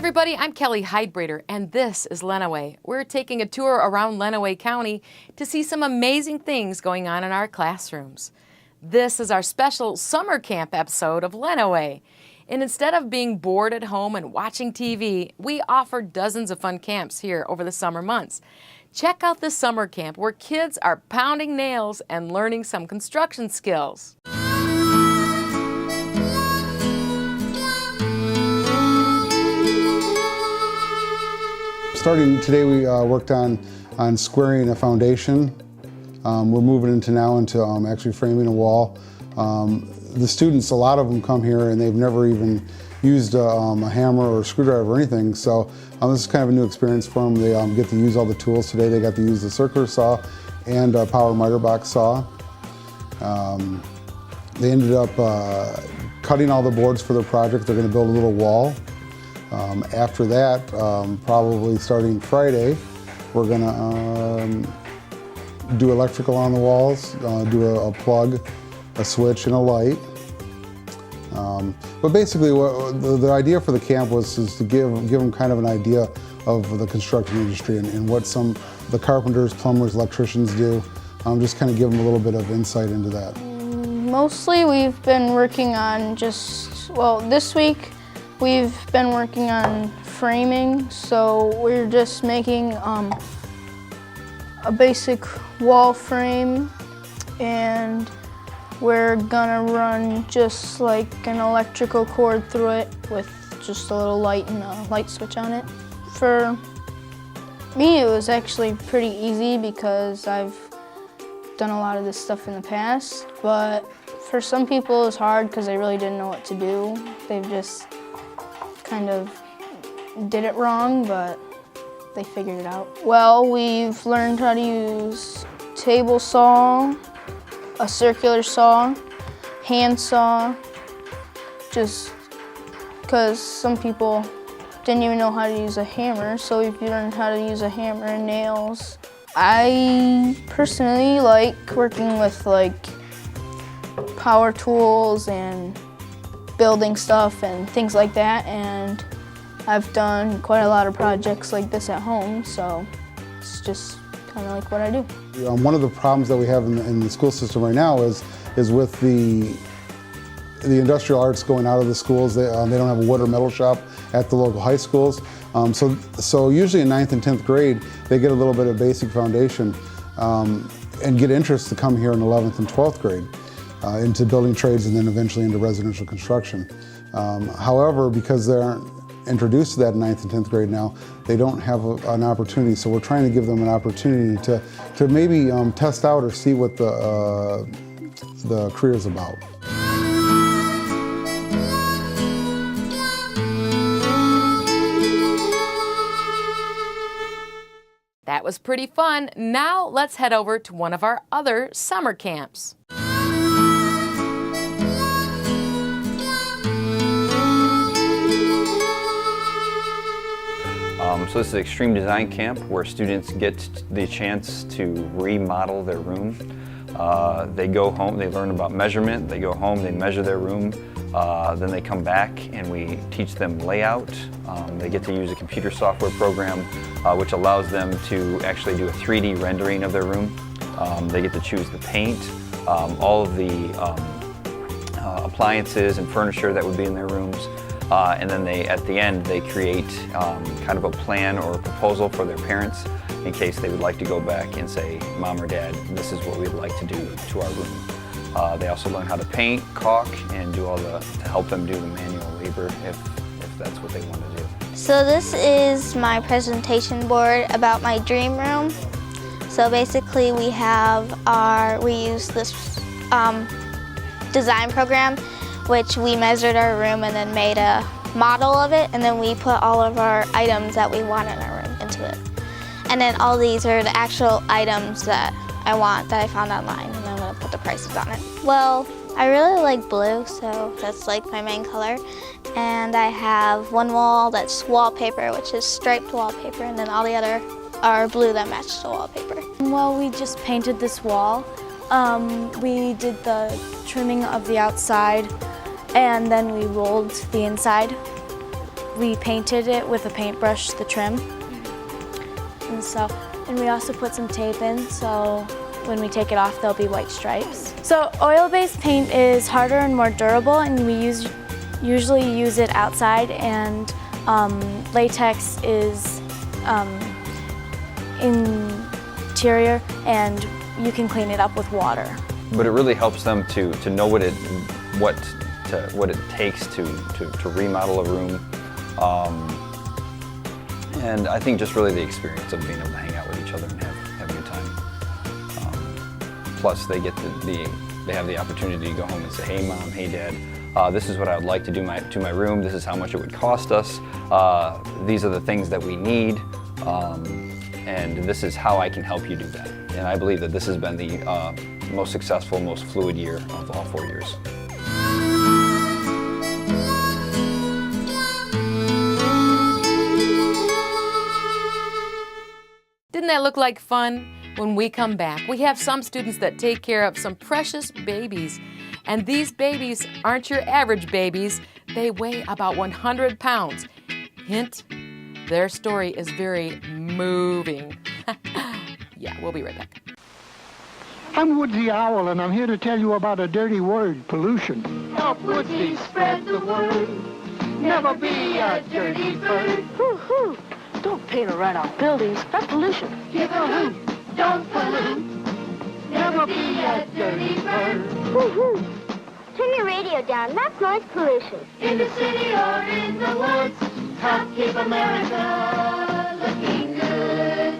everybody, I'm Kelly Heidbrader, and this is Lenawee. We're taking a tour around Lenawee County to see some amazing things going on in our classrooms. This is our special summer camp episode of Lenawee. And instead of being bored at home and watching TV, we offer dozens of fun camps here over the summer months. Check out this summer camp where kids are pounding nails and learning some construction skills. Starting today, we worked on squaring a foundation. We're moving into actually framing a wall. The students, a lot of them come here and they've never even used a hammer or a screwdriver or anything. So this is kind of a new experience for them. They get to use all the tools today. They got to use the circular saw and a power miter box saw. They ended up cutting all the boards for their project. They're going to build a little wall. After that, probably starting Friday, we're going to do electrical on the walls, do a plug, a switch, and a light. But basically, the idea for the camp was to give them kind of an idea of the construction industry and what the carpenters, plumbers, electricians do. Just kind of give them a little bit of insight into that. Mostly we've been working on this week we've been working on framing, so we're just making a basic wall frame, and we're gonna run just like an electrical cord through it with just a little light and a light switch on it. For me, it was actually pretty easy because I've done a lot of this stuff in the past, but for some people it was hard because they really didn't know what to do. They've just kind of did it wrong, but they figured it out. Well, we've learned how to use table saw, a circular saw, hand saw, just because some people didn't even know how to use a hammer, so we've learned how to use a hammer and nails. I personally like working with power tools and building stuff and things like that, and I've done quite a lot of projects like this at home, so it's just kind of like what I do. One of the problems that we have in the school system right now is with the industrial arts going out of the schools. They don't have a wood or metal shop at the local high schools. So usually in 9th and 10th grade, they get a little bit of basic foundation and get interest to come here in 11th and 12th grade into building trades and then eventually into residential construction. However, because they aren't introduced to that in 9th and 10th grade now, they don't have an opportunity. So we're trying to give them an opportunity to maybe test out or see what the career is about. That was pretty fun. Now let's head over to one of our other summer camps. So this is Extreme Design Camp, where students get the chance to remodel their room. They go home, they learn about measurement, they go home, they measure their room, then they come back and we teach them layout. They get to use a computer software program which allows them to actually do a 3D rendering of their room. They get to choose the paint, all of the appliances and furniture that would be in their rooms. And then at the end, they create kind of a plan or a proposal for their parents in case they would like to go back and say, Mom or Dad, this is what we'd like to do to our room. They also learn how to paint, caulk, and do to help them do the manual labor if that's what they want to do. So this is my presentation board about my dream room. So basically we use this design program, which we measured our room and then made a model of it, and then we put all of our items that we want in our room into it. And then all these are the actual items that I want that I found online, and I'm gonna put the prices on it. Well, I really like blue, so that's like my main color. And I have one wall that's wallpaper, which is striped wallpaper, and then all the other are blue that match the wallpaper. Well, we just painted this wall. We did the trimming of the outside, and then we rolled the inside. we painted it with a paintbrush, the trim. And we also put some tape in, so when we take it off, there'll be white stripes. So oil-based paint is harder and more durable, and we usually use it outside, and latex is interior, and you can clean it up with water. But it really helps them to know what it takes to remodel a room. And I think just really the experience of being able to hang out with each other and have a good time. Plus they get they have the opportunity to go home and say, hey mom, hey dad, this is what I would like to do to my room, this is how much it would cost us, these are the things that we need, and this is how I can help you do that. And I believe that this has been the most successful, most fluid year of all 4 years. Didn't that look like fun? When we come back, we have some students that take care of some precious babies. And these babies aren't your average babies. They weigh about 100 pounds. Hint, their story is very moving. Yeah, we'll be right back. I'm Woodsy Owl, and I'm here to tell you about a dirty word, pollution. Help Woodsy spread the word. Never be a dirty bird. Hoo-hoo. Don't paint or write off buildings. That's pollution. Give a hoot. Don't pollute. Never be a dirty bird. Hoo-hoo. Turn your radio down. That's noise pollution. In the city or in the woods, help keep America looking good.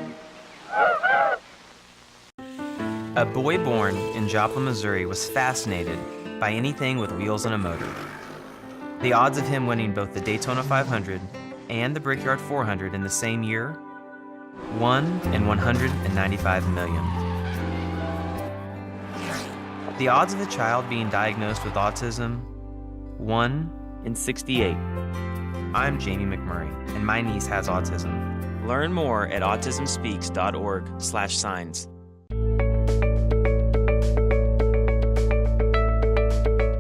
A boy born in Joplin, Missouri was fascinated by anything with wheels and a motor. The odds of him winning both the Daytona 500 and the Brickyard 400 in the same year, 1 in 195 million. The odds of a child being diagnosed with autism, 1 in 68. I'm Jamie McMurray, and my niece has autism. Learn more at autismspeaks.org/signs.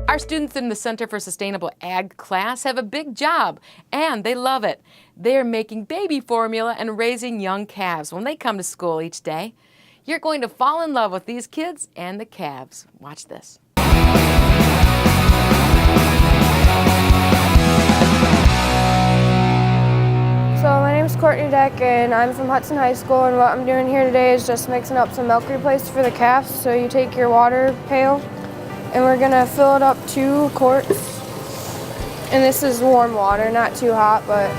Our students in the Center for Sustainable Ag class have a big job, and they love it. They're making baby formula and raising young calves when they come to school each day. You're going to fall in love with these kids and the calves. Watch this. So my name's Courtney Deck, and I'm from Hudson High School, and what I'm doing here today is just mixing up some milk replace for the calves. So you take your water pail, and we're gonna fill it up 2 quarts. And this is warm water, not too hot, but.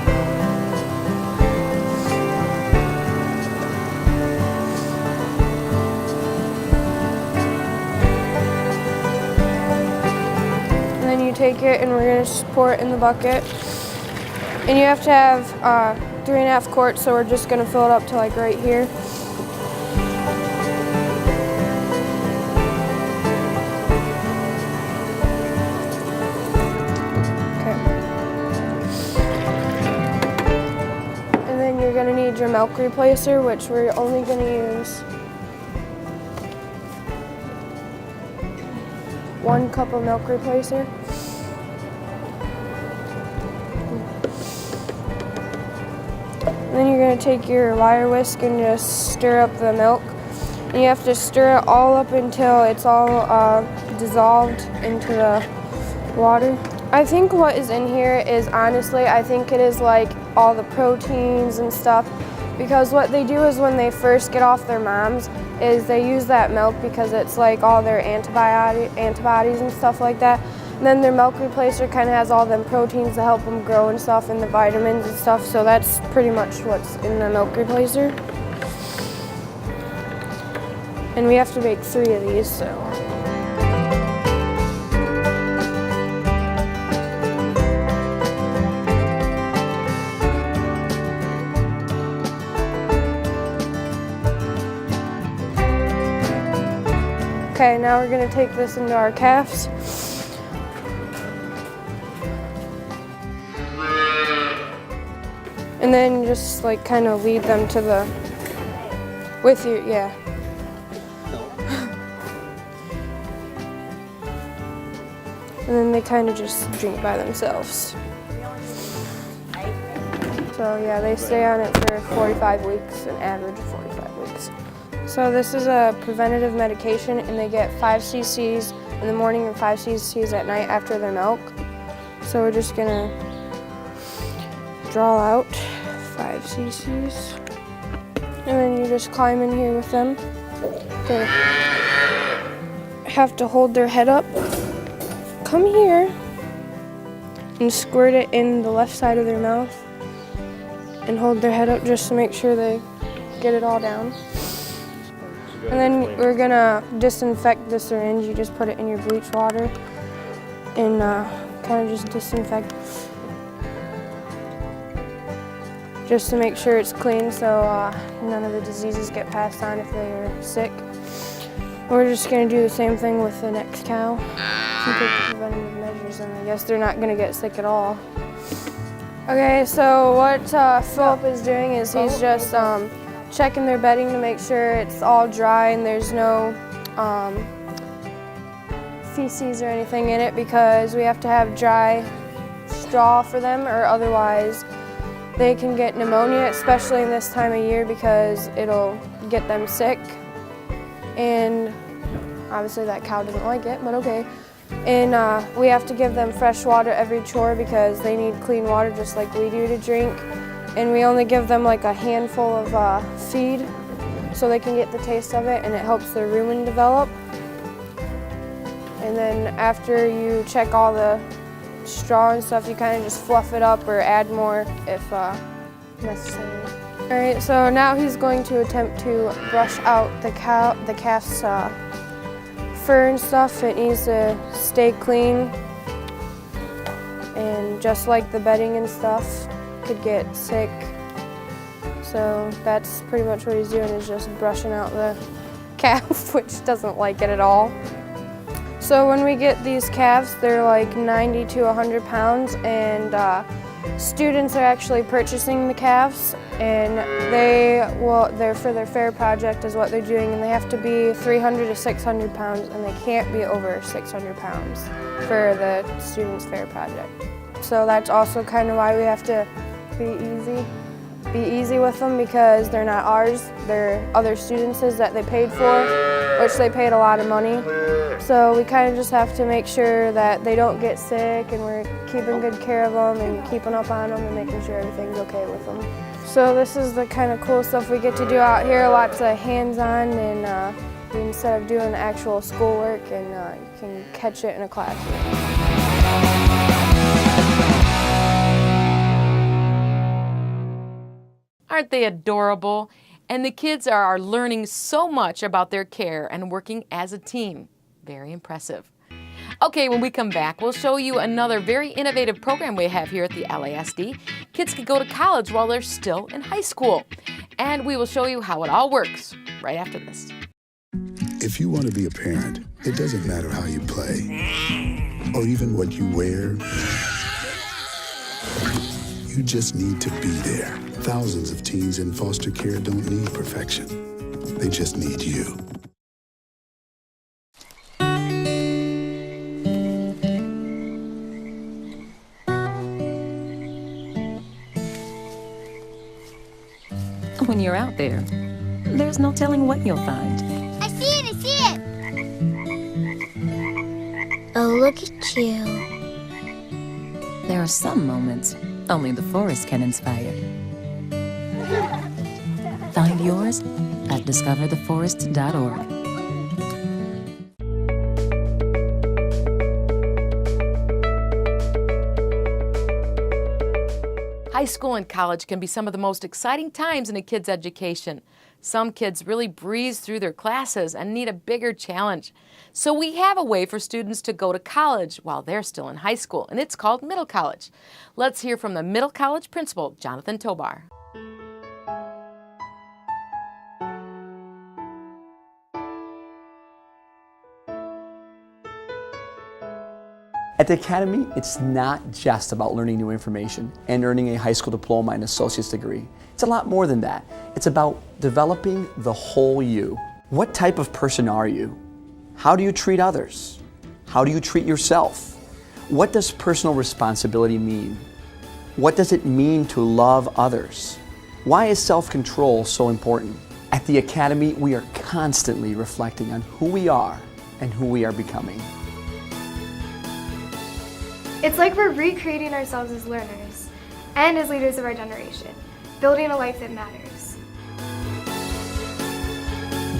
And then you take it, and we're gonna just pour it in the bucket. And you have to have 3.5 quarts, so we're just gonna fill it up to like right here. You're going to need your milk replacer, which we're only going to use 1 cup of milk replacer. And then you're going to take your wire whisk and just stir up the milk. And you have to stir it all up until it's all dissolved into the water. I think what is in here is, honestly, I think it is like all the proteins and stuff, because what they do is when they first get off their moms is they use that milk because it's like all their antibodies and stuff like that. And then their milk replacer kind of has all them proteins to help them grow and stuff, and the vitamins and stuff, so that's pretty much what's in the milk replacer. And we have to make 3 of these, so. Okay, now we're going to take this into our calves. And then just like kind of lead them to the, with your, yeah. And then they kind of just drink by themselves. So yeah, they stay on it for 45 weeks, an average of 45 weeks. So this is a preventative medication, and they get 5 cc's in the morning and 5 cc's at night after their milk. So we're just gonna draw out 5 cc's. And then you just climb in here with them. They have to hold their head up. Come here and squirt it in the left side of their mouth and hold their head up just to make sure they get it all down. And then we're gonna disinfect the syringe. You just put it in your bleach water and kind of just disinfect just to make sure it's clean so none of the diseases get passed on if they are sick. We're just gonna do the same thing with the next cow. Take the preventative measures, and I guess they're not gonna get sick at all. Okay, so what Philip is doing is he's just checking their bedding to make sure it's all dry and there's no feces or anything in it, because we have to have dry straw for them, or otherwise they can get pneumonia, especially in this time of year, because it'll get them sick. And obviously that cow doesn't like it, but okay. And we have to give them fresh water every chore because they need clean water just like we do to drink. And we only give them like a handful of feed so they can get the taste of it, and it helps their rumen develop. And then after you check all the straw and stuff, you kind of just fluff it up or add more if necessary. All right, so now he's going to attempt to brush out the calf's fur and stuff. It needs to stay clean, and just like the bedding and stuff, could get sick. So that's pretty much what he's doing, is just brushing out the calf, which doesn't like it at all. So when we get these calves, they're like 90 to 100 pounds, and students are actually purchasing the calves, and they're for their fair project is what they're doing, and they have to be 300 to 600 pounds, and they can't be over 600 pounds for the students' fair project. So that's also kind of why we have to be easy with them, because they're not ours, they're other students' that they paid for, which they paid a lot of money. So we kind of just have to make sure that they don't get sick, and we're keeping good care of them and keeping up on them and making sure everything's okay with them. So this is the kind of cool stuff we get to do out here, lots of hands-on, and instead of doing actual schoolwork, and you can catch it in a classroom. Aren't they adorable? And the kids are learning so much about their care and working as a team. Very impressive. Okay, when we come back, we'll show you another very innovative program we have here at the LASD. Kids can go to college while they're still in high school. And we will show you how it all works right after this. If you want to be a parent, it doesn't matter how you play or even what you wear. You just need to be there. Thousands of teens in foster care don't need perfection. They just need you. When you're out there, there's no telling what you'll find. I see it, I see it! Oh, look at you. There are some moments only the forest can inspire. Find yours at discovertheforest.org. High school and college can be some of the most exciting times in a kid's education. Some kids really breeze through their classes and need a bigger challenge. So we have a way for students to go to college while they're still in high school, and it's called Middle College. Let's hear from the Middle College principal, Jonathan Tobar. At the Academy, it's not just about learning new information and earning a high school diploma and associate's degree. It's a lot more than that. It's about developing the whole you. What type of person are you? How do you treat others? How do you treat yourself? What does personal responsibility mean? What does it mean to love others? Why is self-control so important? At the Academy, we are constantly reflecting on who we are and who we are becoming. It's like we're recreating ourselves as learners and as leaders of our generation, building a life that matters.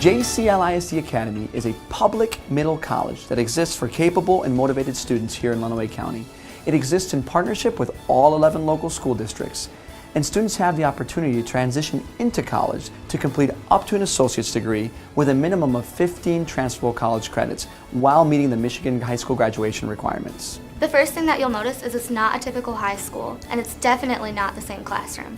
JCLISD Academy is a public middle college that exists for capable and motivated students here in Lenawee County. It exists in partnership with all 11 local school districts, and students have the opportunity to transition into college to complete up to an associate's degree with a minimum of 15 transferable college credits while meeting the Michigan high school graduation requirements. The first thing that you'll notice is it's not a typical high school, and it's definitely not the same classroom.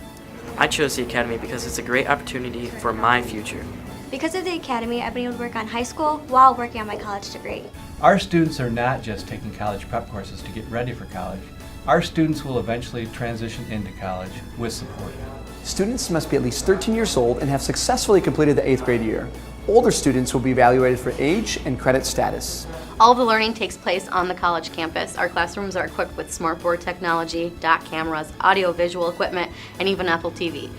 I chose the Academy because it's a great opportunity for my future. Because of the Academy, I've been able to work on high school while working on my college degree. Our students are not just taking college prep courses to get ready for college. Our students will eventually transition into college with support. Students must be at least 13 years old and have successfully completed the 8th grade year. Older students will be evaluated for age and credit status. All the learning takes place on the college campus. Our classrooms are equipped with smartboard technology, dock cameras, audio-visual equipment, and even Apple TV.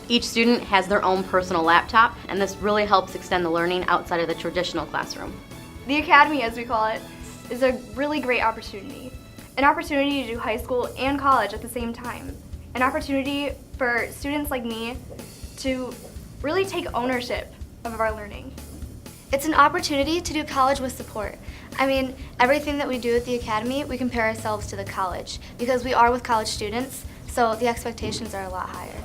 Each student has their own personal laptop, and this really helps extend the learning outside of the traditional classroom. The Academy, as we call it, is a really great opportunity. An opportunity to do high school and college at the same time. An opportunity for students like me to really take ownership of our learning. It's an opportunity to do college with support. I mean, everything that we do at the Academy, we compare ourselves to the college because we are with college students, so the expectations are a lot higher.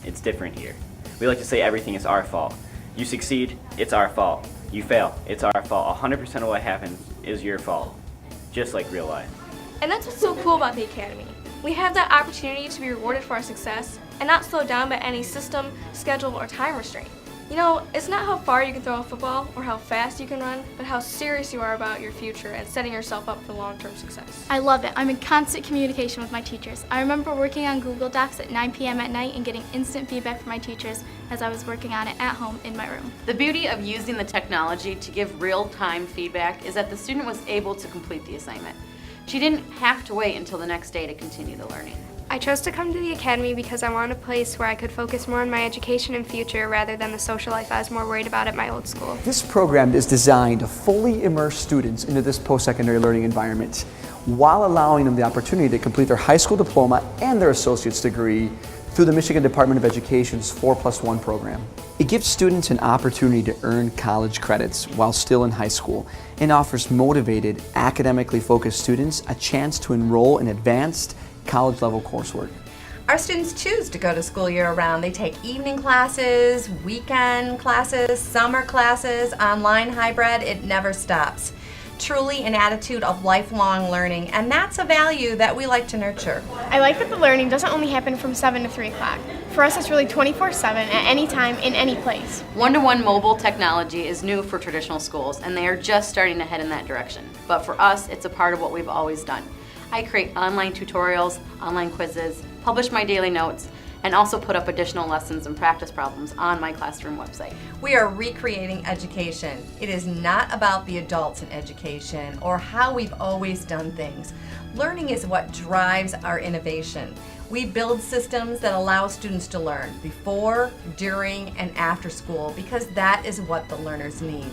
It's different here. We like to say everything is our fault. You succeed, it's our fault. You fail, it's our fault. 100% of what happens is your fault, just like real life. And that's what's so cool about the Academy. We have that opportunity to be rewarded for our success and not slowed down by any system, schedule, or time restraint. You know, it's not how far you can throw a football or how fast you can run, but how serious you are about your future and setting yourself up for long-term success. I love it. I'm in constant communication with my teachers. I remember working on Google Docs at 9 p.m. at night and getting instant feedback from my teachers as I was working on it at home in my room. The beauty of using the technology to give real-time feedback is that the student was able to complete the assignment. She didn't have to wait until the next day to continue the learning. I chose to come to the Academy because I wanted a place where I could focus more on my education and future rather than the social life I was more worried about at my old school. This program is designed to fully immerse students into this post-secondary learning environment while allowing them the opportunity to complete their high school diploma and their associate's degree through the Michigan Department of Education's 4+1 program. It gives students an opportunity to earn college credits while still in high school and offers motivated, academically focused students a chance to enroll in advanced college-level coursework. Our students choose to go to school year-round. They take evening classes, weekend classes, summer classes, online hybrid. It never stops. Truly an attitude of lifelong learning, and that's a value that we like to nurture. I like that the learning doesn't only happen from 7 to 3 o'clock. For us, it's really 24/7 at any time, in any place. One-to-one mobile technology is new for traditional schools, and they are just starting to head in that direction. But for us, it's a part of what we've always done. I create online tutorials, online quizzes, publish my daily notes, and also put up additional lessons and practice problems on my classroom website. We are recreating education. It is not about the adults in education or how we've always done things. Learning is what drives our innovation. We build systems that allow students to learn before, during, and after school because that is what the learners need.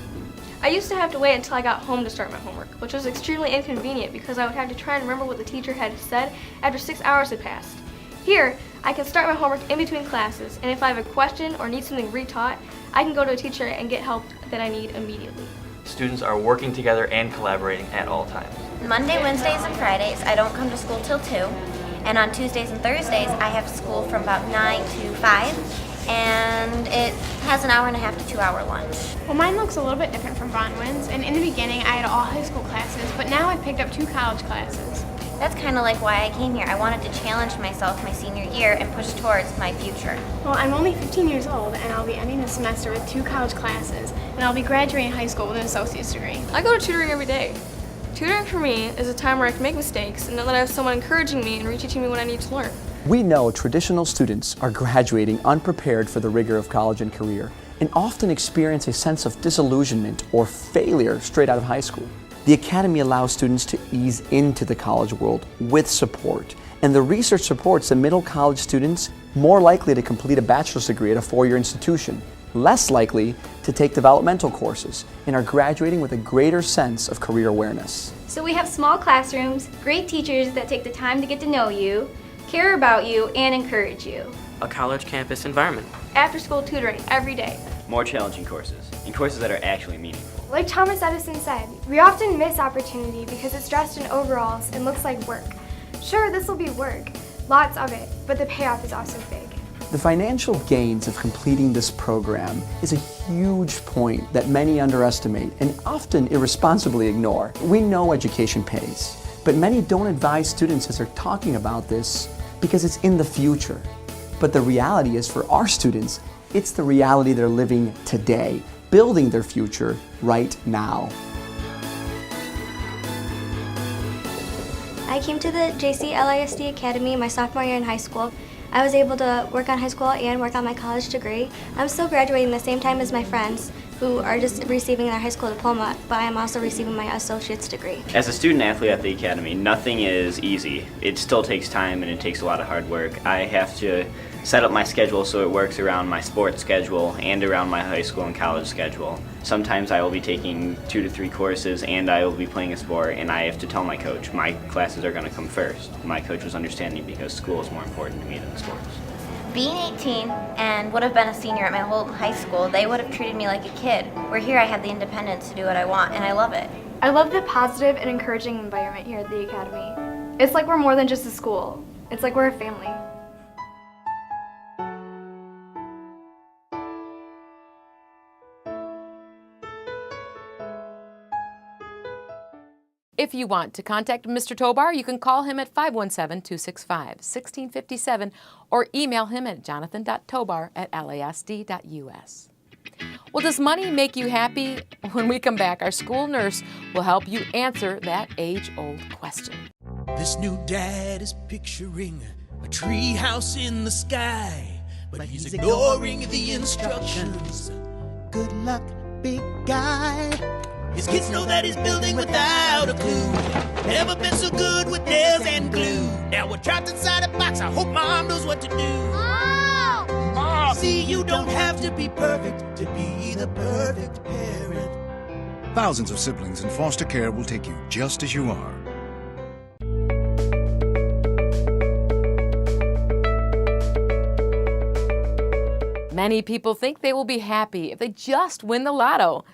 I used to have to wait until I got home to start my homework, which was extremely inconvenient because I would have to try and remember what the teacher had said after 6 hours had passed. Here, I can start my homework in between classes, and if I have a question or need something retaught, I can go to a teacher and get help that I need immediately. Students are working together and collaborating at all times. Monday, Wednesdays, and Fridays, I don't come to school till 2, and on Tuesdays and Thursdays, I have school from about 9 to 5. And it has an 1.5 to 2 hour lunch. Well, mine looks a little bit different from Bonwin's, and in the beginning I had all high school classes, but now I've picked up 2 college classes. That's kind of like why I came here. I wanted to challenge myself my senior year and push towards my future. Well, I'm only 15 years old, and I'll be ending the semester with 2 college classes, and I'll be graduating high school with an associate's degree. I go to tutoring every day. Tutoring for me is a time where I can make mistakes and know that I have someone encouraging me and reteaching me what I need to learn. We know traditional students are graduating unprepared for the rigor of college and career and often experience a sense of disillusionment or failure straight out of high school. The Academy allows students to ease into the college world with support And the research supports that middle college students more likely to complete a bachelor's degree at a four-year institution, less likely to take developmental courses, and are graduating with a greater sense of career awareness. So we have small classrooms, great teachers that take the time to get to know you, care about you, and encourage you. A college campus environment. After-school tutoring every day. More challenging courses, and courses that are actually meaningful. Like Thomas Edison said, we often miss opportunity because it's dressed in overalls and looks like work. Sure, this will be work, lots of it, but the payoff is also big. The financial gains of completing this program is a huge point that many underestimate and often irresponsibly ignore. We know education pays, but many don't advise students as they're talking about this because it's in the future. But the reality is, for our students, it's the reality they're living today, building their future right now. I came to the JC-LISD Academy my sophomore year in high school. I was able to work on high school and work on my college degree. I'm still graduating the same time as my friends who are just receiving their high school diploma, but I am also receiving my associate's degree. As a student athlete at the Academy, nothing is easy. It still takes time and it takes a lot of hard work. I have to set up my schedule so it works around my sports schedule and around my high school and college schedule. Sometimes I will be taking 2 to 3 courses and I will be playing a sport, and I have to tell my coach my classes are going to come first. My coach was understanding because school is more important to me than sports. Being 18 and would have been a senior at my whole high school, they would have treated me like a kid. Where here I have the independence to do what I want, and I love it. I love the positive and encouraging environment here at the Academy. It's like we're more than just a school. It's like we're a family. If you want to contact Mr. Tobar, you can call him at 517-265-1657 or email him at jonathan.tobar@lasd.us. Well, does money make you happy? When we come back, our school nurse will help you answer that age-old question. This new dad is picturing a tree house in the sky, but he's ignoring the instructions. Good luck, big guy. His kids know that he's building without a clue. Never been so good with nails and glue. Now we're trapped inside a box. I hope mom knows what to do. Mom! See, you don't have to be perfect to be the perfect parent. Thousands of siblings in foster care will take you just as you are. Many people think they will be happy if they just win the lotto.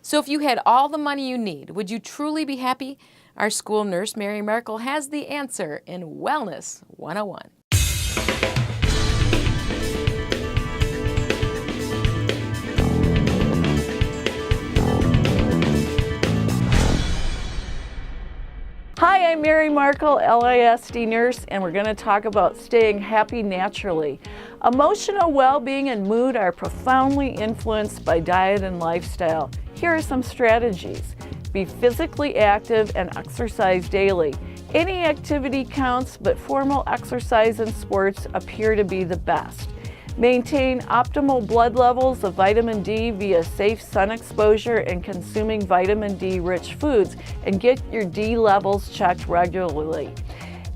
So if you had all the money you need, would you truly be happy? Our school nurse, Mary Merkel, has the answer in Wellness 101. Hi, I'm Mary Markle, LISD nurse, and we're going to talk about staying happy naturally. Emotional well-being and mood are profoundly influenced by diet and lifestyle. Here are some strategies. Be physically active and exercise daily. Any activity counts, but formal exercise and sports appear to be the best. Maintain optimal blood levels of vitamin D via safe sun exposure and consuming vitamin D-rich foods, and get your D levels checked regularly.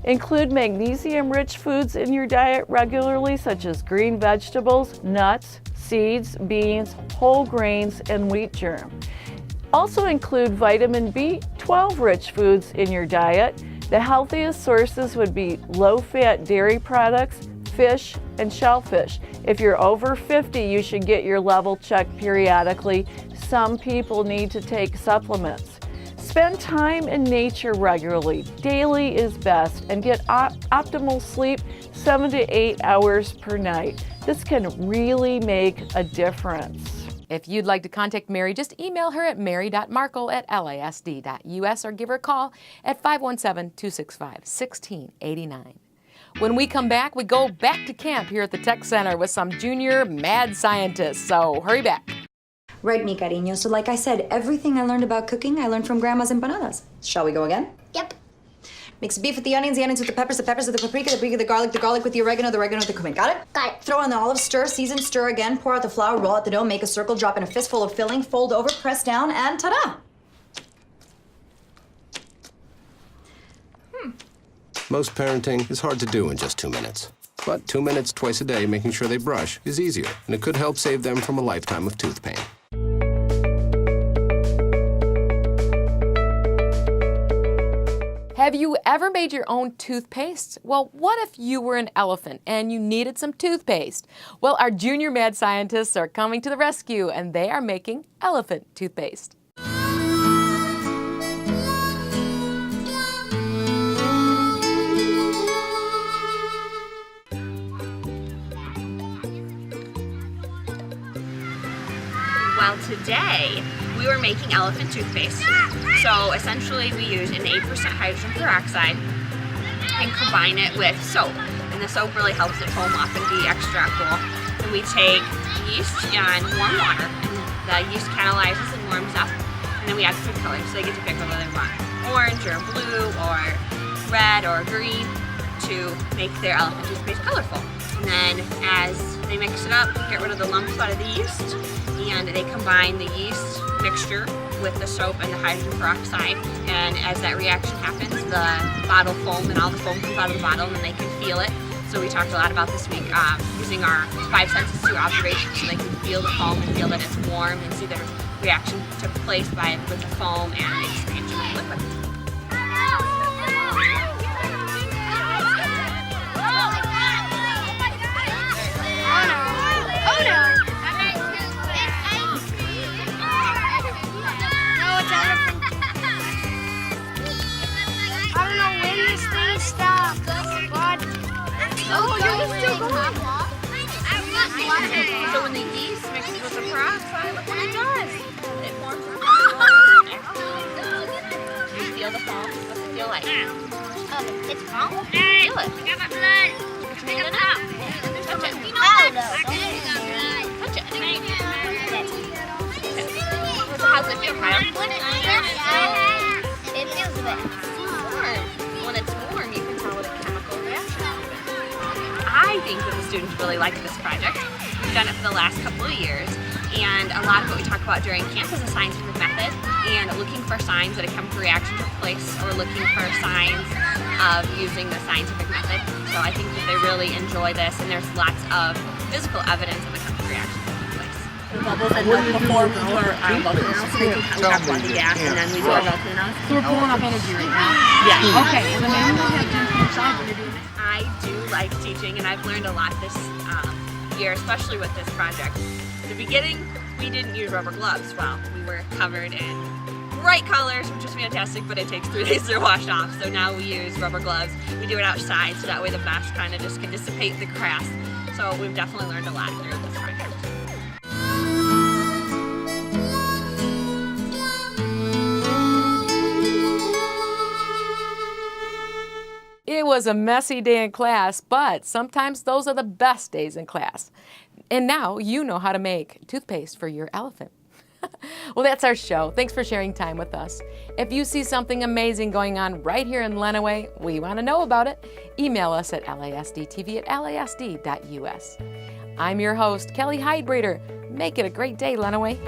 Include magnesium-rich foods in your diet regularly, such as green vegetables, nuts, seeds, beans, whole grains, and wheat germ. Also include vitamin B12-rich foods in your diet. The healthiest sources would be low-fat dairy products, fish, and shellfish. If you're over 50, you should get your level checked periodically. Some people need to take supplements. Spend time in nature regularly. Daily is best, and get optimal sleep 7 to 8 hours per night. This can really make a difference. If you'd like to contact Mary, just email her at mary.markle@lasd.us or give her a call at 517-265-1689. When we come back, we go back to camp here at the Tech Center with some junior mad scientists, so hurry back. Right, mi cariño. So like I said, everything I learned about cooking, I learned from Grandma's empanadas. Shall we go again? Yep. Mix beef with the onions with the peppers with the paprika with the garlic with the oregano with the cumin. Got it? Got it. Throw on the olives, stir, season, stir again, pour out the flour, roll out the dough, make a circle, drop in a fistful of filling, fold over, press down, and ta-da! Most parenting is hard to do in just 2 minutes. But 2 minutes twice a day making sure they brush is easier, and it could help save them from a lifetime of tooth pain. Have you ever made your own toothpaste? Well, what if you were an elephant and you needed some toothpaste? Well, our junior mad scientists are coming to the rescue, and they are making elephant toothpaste. Well, today we were making elephant toothpaste. So essentially we use an 8% hydrogen peroxide and combine it with soap. And the soap really helps it foam up and be extra cool. And we take yeast and warm water, and the yeast catalyzes and warms up. And then we add food colors, so they get to pick whether they want orange or blue or red or green to make their elephant toothpaste colorful. And then as they mix it up, get rid of the lumps out of the yeast, and they combine the yeast mixture with the soap and the hydrogen peroxide. And as that reaction happens, the bottle foam and all the foam comes out of the bottle, and then they can feel it. So we talked a lot about this week using our 5 senses through observation, so they can feel the foam and feel that it's warm and see the reaction took place with the foam and the expansion of the liquid. So when the yeast mixes with the peroxide, look what it does. It forms a foam. You feel the foam? What's it feel like? It's foam? Feel it. I got my blood. Put your hand in it. Touch it. Touch it. So how's it feel, Kyle? It feels good. Warm. When it's warm, you can tell what a chemical reaction is. I think that the students really like this project. We've done it for the last couple of years, and a lot of what we talk about during camp is a scientific method and looking for signs that a chemical reaction took place, or looking for signs of using the scientific method. So I think that they really enjoy this, and there's lots of physical evidence of a chemical reaction taking place. The bubbles and milk before we do our volcanoes, so they can talk about the gas, and then we do our volcanoes. So we're pulling up energy right now? Yeah. Okay, and then maybe we'll have Jen come inside when you're doing this. I do like teaching, and I've learned a lot this year, especially with this project. In the beginning, we didn't use rubber gloves. Well, we were covered in bright colors, which was fantastic, but it takes 3 days to wash off. So now we use rubber gloves. We do it outside, so that way the baths kind of just can dissipate the crass. So we've definitely learned a lot through this project. It was a messy day in class, but sometimes those are the best days in class. And now you know how to make toothpaste for your elephant. Well, that's our show. Thanks for sharing time with us. If you see something amazing going on right here in Lenawee, we want to know about it. Email us at lasdtv@lasd.us. I'm your host, Kelly Heidbreder. Make it a great day, Lenawee.